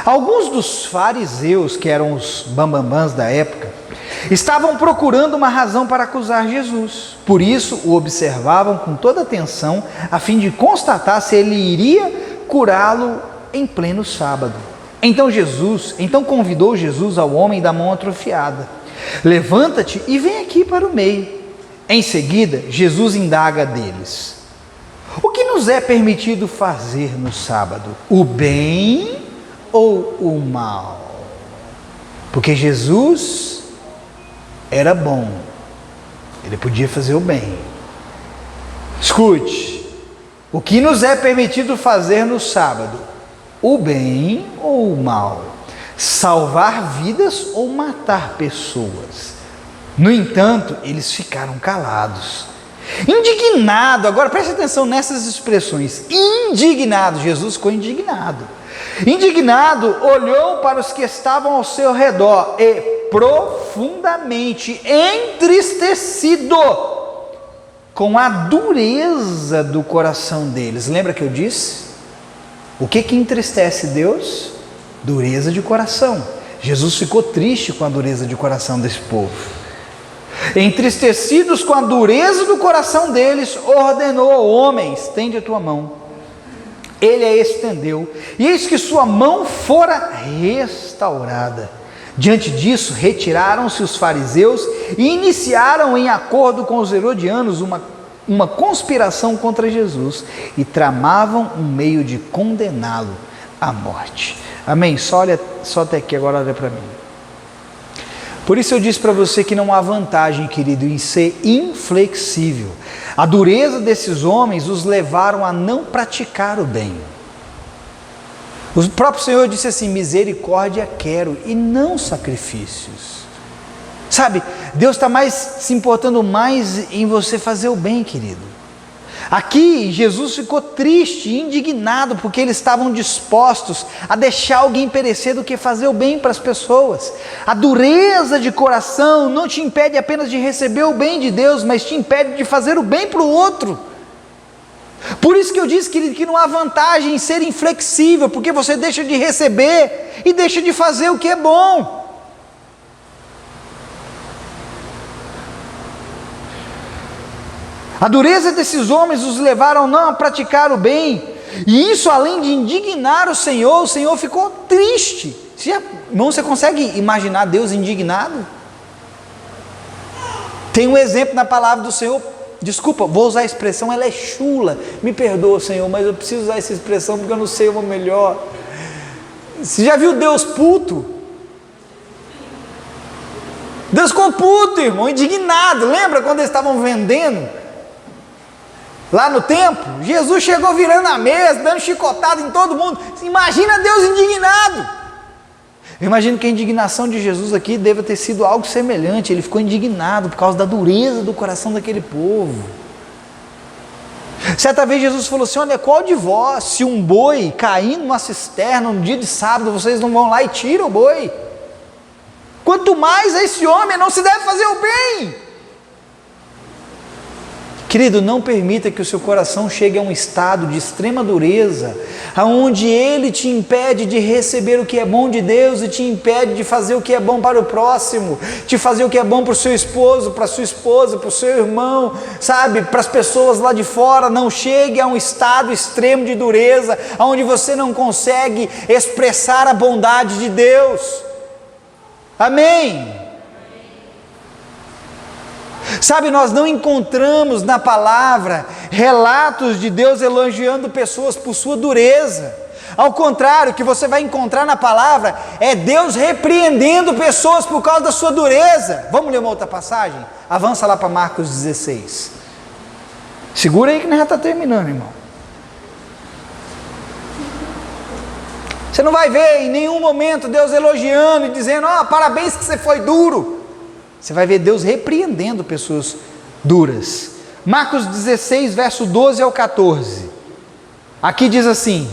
Alguns dos fariseus, que eram os bambambãs da época, estavam procurando uma razão para acusar Jesus. Por isso, o observavam com toda atenção, a fim de constatar se ele iria curá-lo em pleno sábado. Então convidou Jesus ao homem da mão atrofiada: levanta-te e vem aqui para o meio. Em seguida, Jesus indaga deles: o que nos é permitido fazer no sábado? O bem ou o mal? Porque Jesus era bom, ele podia fazer o bem. Escute, o que nos é permitido fazer no sábado? O bem ou o mal? Salvar vidas ou matar pessoas? No entanto, eles ficaram calados. Indignado, agora preste atenção nessas expressões. Indignado, Jesus ficou indignado. Indignado, olhou para os que estavam ao seu redor e profundamente entristecido com a dureza do coração deles. Lembra que eu disse? O que entristece Deus? Dureza de coração. Jesus ficou triste com a dureza de coração desse povo. Entristecidos com a dureza do coração deles, ordenou ao homem: estende a tua mão. Ele a estendeu, e eis que sua mão fora restaurada. Diante disso, retiraram-se os fariseus e iniciaram, em acordo com os herodianos, uma conspiração contra Jesus, e tramavam um meio de condená-lo à morte. Amém? Só até aqui, agora olha para mim. Por isso eu disse para você que não há vantagem, querido, em ser inflexível. A dureza desses homens os levaram a não praticar o bem. O próprio Senhor disse assim: misericórdia quero e não sacrifícios. Sabe, Deus está se importando mais em você fazer o bem, querido. Aqui Jesus ficou triste e indignado porque eles estavam dispostos a deixar alguém perecer do que fazer o bem para as pessoas. A dureza de coração não te impede apenas de receber o bem de Deus, mas te impede de fazer o bem para o outro. Por isso que eu disse, querido, que não há vantagem em ser inflexível, porque você deixa de receber e deixa de fazer o que é bom. A dureza desses homens os levaram não a praticar o bem, e isso, além de indignar o Senhor ficou triste. Irmão, você consegue imaginar Deus indignado? Tem um exemplo na palavra do Senhor, desculpa, vou usar a expressão, ela é chula, me perdoa, Senhor, mas eu preciso usar essa expressão porque eu não sei uma melhor. Você já viu Deus puto? Deus ficou puto, irmão, indignado. Lembra quando eles estavam vendendo lá no templo? Jesus chegou virando a mesa, dando chicotada em todo mundo. Imagina Deus indignado. Eu imagino que a indignação de Jesus aqui deve ter sido algo semelhante. Ele ficou indignado por causa da dureza do coração daquele povo. Certa vez Jesus falou assim: olha, qual de vós, se um boi cair numa cisterna no dia de sábado, vocês não vão lá e tiram o boi? Quanto mais a esse homem, não se deve fazer o bem. Querido, não permita que o seu coração chegue a um estado de extrema dureza, aonde ele te impede de receber o que é bom de Deus e te impede de fazer o que é bom para o próximo, de fazer o que é bom para o seu esposo, para a sua esposa, para o seu irmão, sabe, para as pessoas lá de fora. Não chegue a um estado extremo de dureza, aonde você não consegue expressar a bondade de Deus. Amém? Sabe, nós não encontramos na palavra relatos de Deus elogiando pessoas por sua dureza. Ao contrário, o que você vai encontrar na palavra é Deus repreendendo pessoas por causa da sua dureza. Vamos ler uma outra passagem? Avança lá para Marcos 16. Segura aí que nós já está terminando, irmão. Você não vai ver em nenhum momento Deus elogiando e dizendo: ó, parabéns que você foi duro. Você vai ver Deus repreendendo pessoas duras. Marcos 16, verso 12 ao 14. Aqui diz assim: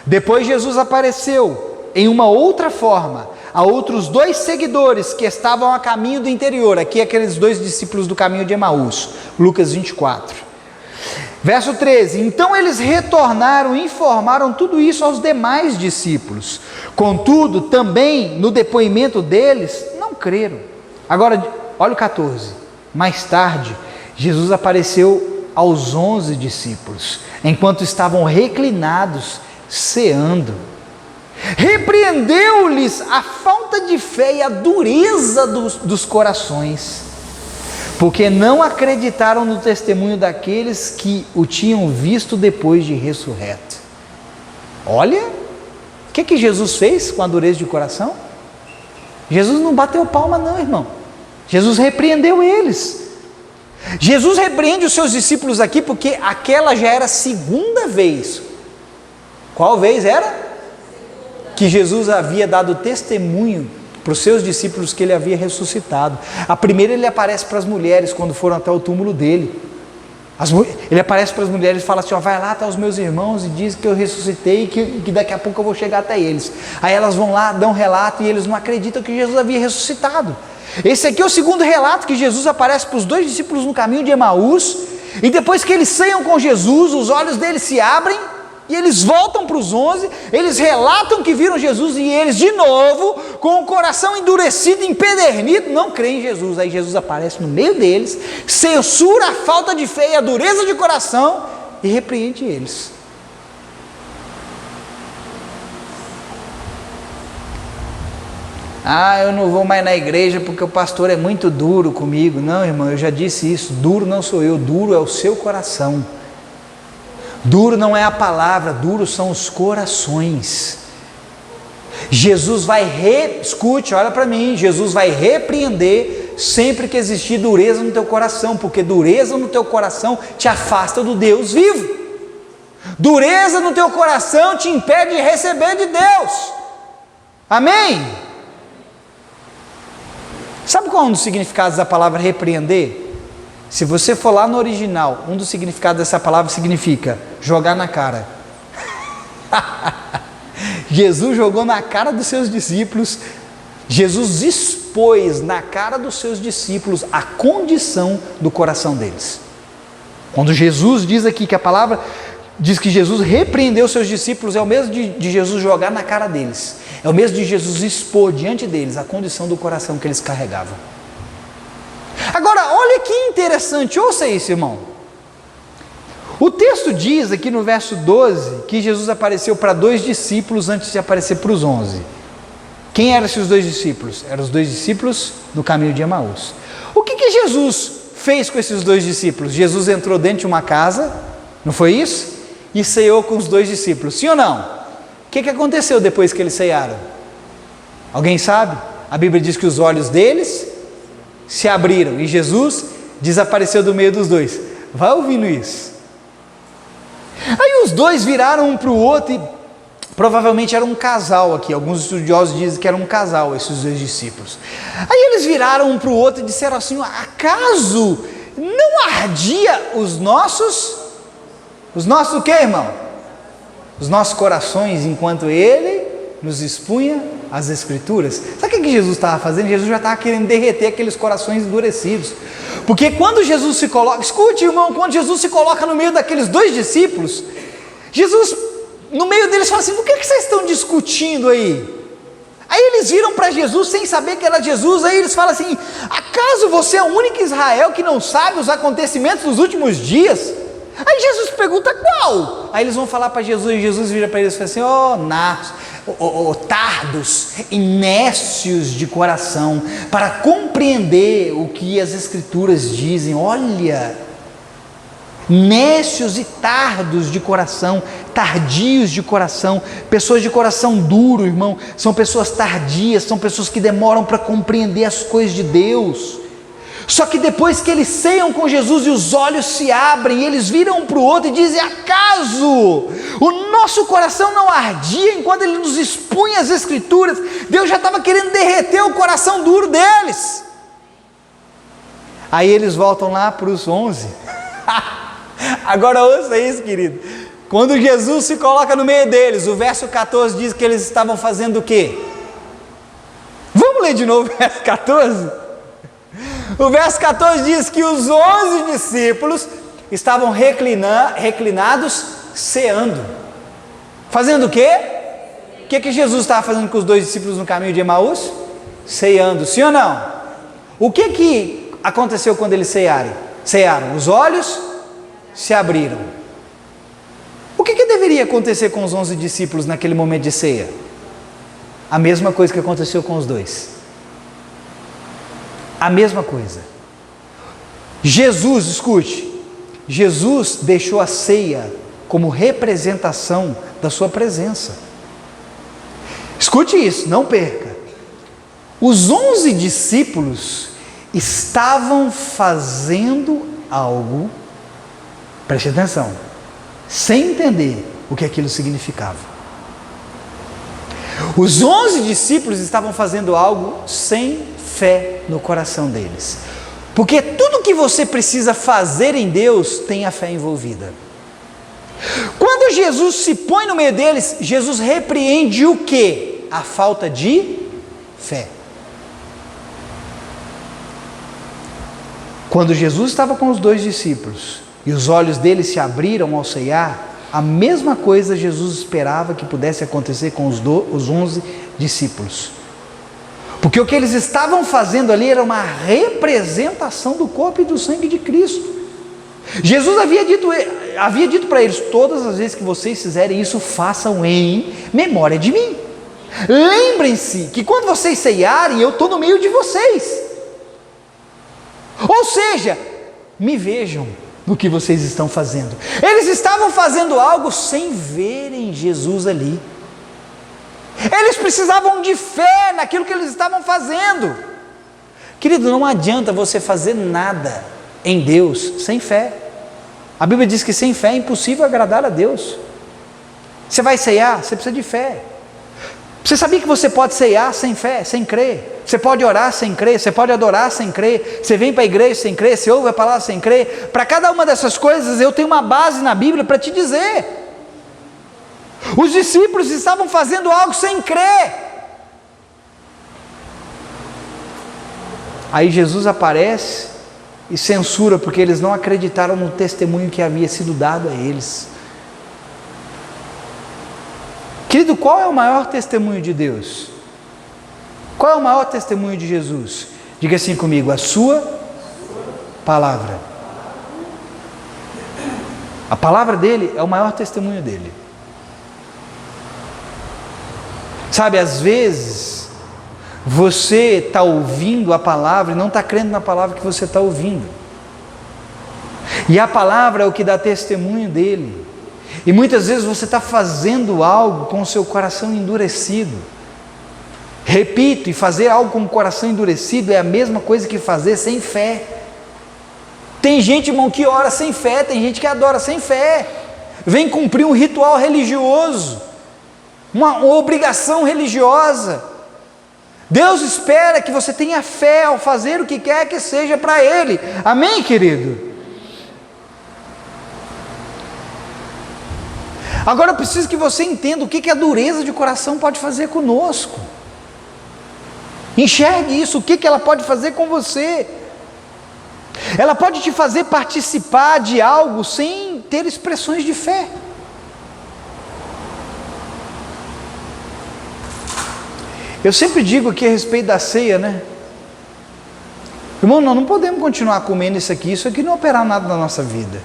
depois Jesus apareceu em uma outra forma a outros 2 seguidores que estavam a caminho do interior. Aqui aqueles 2 discípulos do caminho de Emaús. Lucas 24. Verso 13: então eles retornaram e informaram tudo isso aos demais discípulos. Contudo, também no depoimento deles, não creram. Agora, olha o 14. Mais tarde, Jesus apareceu aos 11 discípulos, enquanto estavam reclinados, ceando. Repreendeu-lhes a falta de fé e a dureza dos corações, porque não acreditaram no testemunho daqueles que o tinham visto depois de ressurreto. Olha, o que Jesus fez com a dureza de coração? Jesus não bateu palma não, irmão. Jesus repreendeu eles. Jesus repreende os seus discípulos aqui porque aquela já era a segunda vez. Qual vez era? Que Jesus havia dado testemunho para os seus discípulos que ele havia ressuscitado. A primeira ele aparece para as mulheres quando foram até o túmulo dele. Ele aparece para as mulheres e fala assim: ó, vai lá até os meus irmãos e diz que eu ressuscitei e que daqui a pouco eu vou chegar até eles. Aí elas vão lá, dão um relato e eles não acreditam que Jesus havia ressuscitado. Esse aqui é o segundo relato que Jesus aparece para os 2 discípulos no caminho de Emaús, e depois que eles ceiam com Jesus, os olhos deles se abrem, e eles voltam para os 11, eles relatam que viram Jesus, e eles de novo, com o coração endurecido, empedernido, não creem em Jesus. Aí Jesus aparece no meio deles, censura a falta de fé e a dureza de coração, e repreende eles. Ah, eu não vou mais na igreja porque o pastor é muito duro comigo. Não, irmão, eu já disse isso. Duro não sou eu, duro é o seu coração. Duro não é a palavra, duro são os corações. Jesus vai escute, olha para mim, Jesus vai repreender sempre que existir dureza no teu coração, porque dureza no teu coração te afasta do Deus vivo. Dureza no teu coração te impede de receber de Deus. Amém? Sabe qual é um dos significados da palavra repreender? Se você for lá no original, um dos significados dessa palavra significa jogar na cara. Jesus jogou na cara dos seus discípulos, Jesus expôs na cara dos seus discípulos a condição do coração deles. Quando Jesus diz aqui que a palavra diz que Jesus repreendeu seus discípulos, é o mesmo de Jesus jogar na cara deles, é o mesmo de Jesus expor diante deles a condição do coração que eles carregavam. Agora, olha que interessante, ouça isso, irmão. O texto diz aqui no verso 12 que Jesus apareceu para 2 discípulos antes de aparecer para os 11. Quem eram esses 2 discípulos? Eram os 2 discípulos no caminho de Emaús. O que Jesus fez com esses 2 discípulos? Jesus entrou dentro de uma casa, não foi isso? E ceou com os 2 discípulos, sim ou não? O que aconteceu depois que eles cearam? Alguém sabe? A Bíblia diz que os olhos deles se abriram e Jesus desapareceu do meio dos 2. Vai ouvindo isso. Aí os 2 viraram um para o outro e provavelmente era um casal aqui. Alguns estudiosos dizem que era um casal esses 2 discípulos. Aí eles viraram um para o outro e disseram assim: acaso não ardia os nossos o que, irmão? Os nossos corações enquanto ele nos expunha as Escrituras. Sabe o que Jesus estava fazendo? Jesus já estava querendo derreter aqueles corações endurecidos. Porque quando Jesus se coloca, escute, irmão, quando Jesus se coloca no meio daqueles 2 discípulos, Jesus, no meio deles, fala assim: por que vocês estão discutindo aí? Aí eles viram para Jesus sem saber que era Jesus. Aí eles falam assim: acaso você é o único Israel que não sabe os acontecimentos dos últimos dias? Aí Jesus pergunta: qual? Aí eles vão falar para Jesus, e Jesus vira para eles e fala assim: tardos e nécios de coração, para compreender o que as Escrituras dizem. Olha, nécios e tardos de coração, tardios de coração, pessoas de coração duro, irmão, são pessoas tardias, são pessoas que demoram para compreender as coisas de Deus. Só que depois que eles ceiam com Jesus e os olhos se abrem, eles viram um para o outro e dizem: acaso o nosso coração não ardia enquanto ele nos expunha as Escrituras? Deus já estava querendo derreter o coração duro deles. Aí eles voltam lá para os 11. Agora ouça isso, querido. Quando Jesus se coloca no meio deles, o verso 14 diz que eles estavam fazendo o quê? Vamos ler de novo o verso 14? O verso 14 diz que os 11 discípulos estavam reclinados, ceando. Fazendo o quê? O que Jesus estava fazendo com os 2 discípulos no caminho de Emaús? Ceando, sim ou não? O que aconteceu quando eles cearam? Os olhos se abriram. O que deveria acontecer com os 11 discípulos naquele momento de ceia? A mesma coisa que aconteceu com os 2. A mesma coisa. Jesus, escute, Jesus deixou a ceia como representação da sua presença. Escute isso, não perca. Os 11 discípulos estavam fazendo algo, preste atenção, sem entender o que aquilo significava. Os 11 discípulos estavam fazendo algo sem fé no coração deles, porque tudo que você precisa fazer em Deus tem a fé envolvida. Quando Jesus se põe no meio deles, Jesus repreende o quê? A falta de fé. Quando Jesus estava com os 2 discípulos e os olhos deles se abriram ao ceiar, a mesma coisa Jesus esperava que pudesse acontecer com os 11 discípulos. Porque o que eles estavam fazendo ali era uma representação do corpo e do sangue de Cristo. Jesus havia dito para eles: todas as vezes que vocês fizerem isso, façam em memória de mim. Lembrem-se que quando vocês ceiarem, eu estou no meio de vocês. Ou seja, me vejam no que vocês estão fazendo. Eles estavam fazendo algo sem verem Jesus ali. Eles precisavam de fé naquilo que eles estavam fazendo. Querido, não adianta você fazer nada em Deus sem fé. A Bíblia diz que sem fé é impossível agradar a Deus. Você vai ceiar, você precisa de fé. Você sabia que você pode ceiar sem fé, sem crer? Você pode orar sem crer, você pode adorar sem crer, você vem para a igreja sem crer, você ouve a palavra sem crer. Para cada uma dessas coisas eu tenho uma base na Bíblia para te dizer. Os discípulos estavam fazendo algo sem crer. Aí Jesus aparece e censura, porque eles não acreditaram no testemunho que havia sido dado a eles. Querido, qual é o maior testemunho de Deus? Qual é o maior testemunho de Jesus? Diga assim comigo: a sua palavra. A palavra dele é o maior testemunho dele. Sabe, às vezes, você está ouvindo a palavra e não está crendo na palavra que você está ouvindo. E a palavra é o que dá testemunho dele. E muitas vezes você está fazendo algo com o seu coração endurecido. Repito, e fazer algo com o coração endurecido é a mesma coisa que fazer sem fé. Tem gente, irmão, que ora sem fé, tem gente que adora sem fé. Vem cumprir um ritual religioso, uma obrigação religiosa. Deus espera que você tenha fé ao fazer o que quer que seja para Ele. Amém, querido? Agora eu preciso que você entenda o que a dureza de coração pode fazer conosco. Enxergue isso, o que ela pode fazer com você. Ela pode te fazer participar de algo sem ter expressões de fé. Eu sempre digo aqui a respeito da ceia, né? Irmão, nós não podemos continuar comendo isso aqui não operar nada na nossa vida.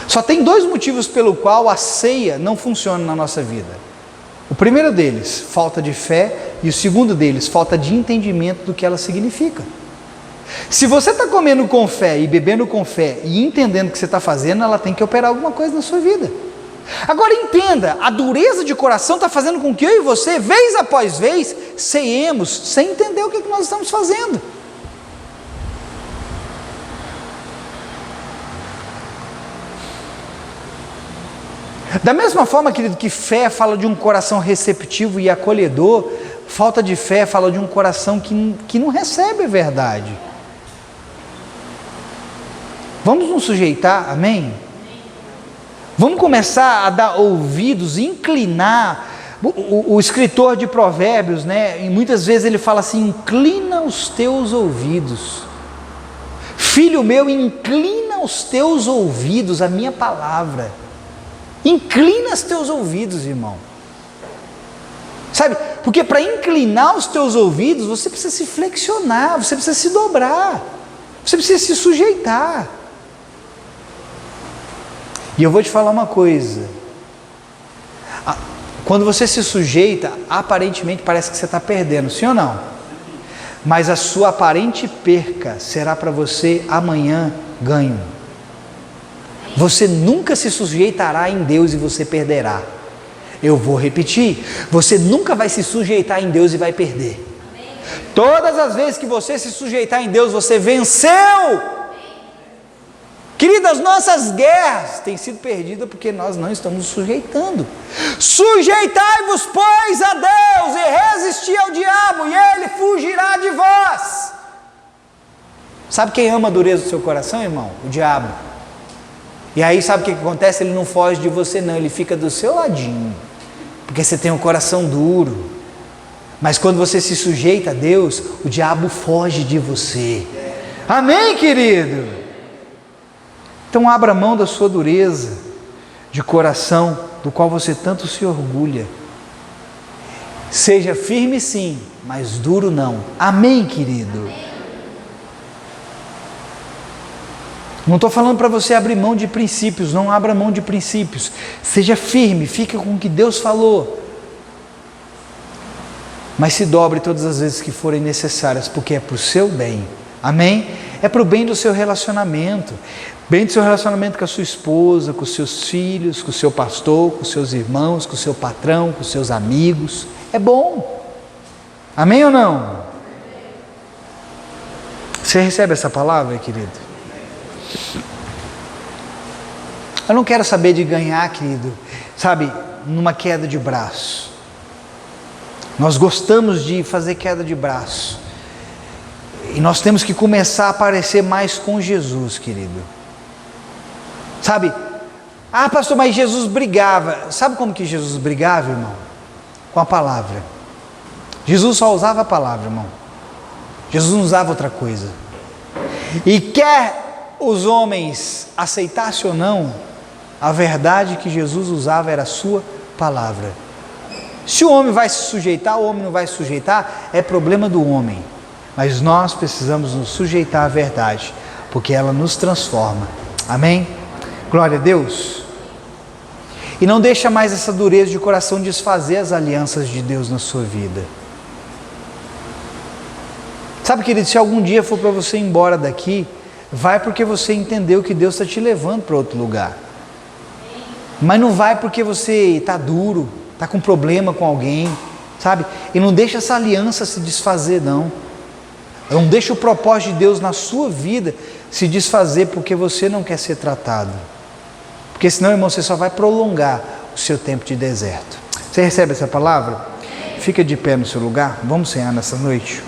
Só tem 2 motivos pelo qual a ceia não funciona na nossa vida. O primeiro deles, falta de fé, e o segundo deles, falta de entendimento do que ela significa. Se você está comendo com fé e bebendo com fé e entendendo o que você está fazendo, ela tem que operar alguma coisa na sua vida. Agora entenda, a dureza de coração está fazendo com que eu e você, vez após vez, ceiemos sem entender o que nós estamos fazendo. Da mesma forma, querido, que fé fala de um coração receptivo e acolhedor, falta de fé fala de um coração que não recebe a verdade. Vamos nos sujeitar, amém? Vamos começar a dar ouvidos, inclinar. O escritor de Provérbios, né, e muitas vezes ele fala assim: inclina os teus ouvidos, filho meu, inclina os teus ouvidos à minha palavra. Inclina os teus ouvidos, irmão. Sabe, porque para inclinar os teus ouvidos, você precisa se flexionar, você precisa se dobrar, você precisa se sujeitar. E eu vou te falar uma coisa: quando você se sujeita, aparentemente parece que você está perdendo, sim ou não? Mas a sua aparente perca será para você amanhã ganho. Você nunca se sujeitará em Deus e você perderá. Eu vou repetir: você nunca vai se sujeitar em Deus e vai perder. Todas as vezes que você se sujeitar em Deus, você venceu. Queridas, nossas guerras têm sido perdidas porque nós não estamos nos sujeitando. Sujeitai-vos, pois, a Deus e resisti ao diabo, e ele fugirá de vós. Sabe quem ama a dureza do seu coração, irmão? O diabo. E aí sabe o que acontece? Ele não foge de você não, ele fica do seu ladinho, porque você tem um coração duro. Mas quando você se sujeita a Deus, o diabo foge de você. Amém, querido? Então abra mão da sua dureza de coração, do qual você tanto se orgulha. Seja firme sim, mas duro não. Amém, querido? Não estou falando para você abrir mão de princípios, não abra mão de princípios. Seja firme, fique com o que Deus falou. Mas se dobre todas as vezes que forem necessárias, porque é para o seu bem. Amém? É para o bem do seu relacionamento. Bem do seu relacionamento com a sua esposa, com os seus filhos, com o seu pastor, com os seus irmãos, com o seu patrão, com os seus amigos. É bom. Amém ou não? Você recebe essa palavra, querido? Eu não quero saber de ganhar, querido, sabe, numa queda de braço. Nós gostamos de fazer queda de braço. E nós temos que começar a parecer mais com Jesus, querido. Sabe? Ah, pastor, mas Jesus brigava. Sabe como que Jesus brigava, irmão? Com a palavra. Jesus só usava a palavra, irmão. Jesus não usava outra coisa. E quer os homens aceitassem ou não, a verdade que Jesus usava era a sua palavra. Se o homem vai se sujeitar, o homem não vai se sujeitar, é problema do homem. Mas nós precisamos nos sujeitar à verdade, porque ela nos transforma. Amém? Glória a Deus. E não deixa mais essa dureza de coração desfazer as alianças de Deus na sua vida. Sabe, querido, se algum dia for para você ir embora daqui, vai porque você entendeu que Deus está te levando para outro lugar. Mas não vai porque você está duro, está com problema com alguém, sabe? E não deixa essa aliança se desfazer, não. Não deixa o propósito de Deus na sua vida se desfazer porque você não quer ser tratado. Porque senão, irmão, você só vai prolongar o seu tempo de deserto. Você recebe essa palavra? Fica de pé no seu lugar. Vamos cear nessa noite.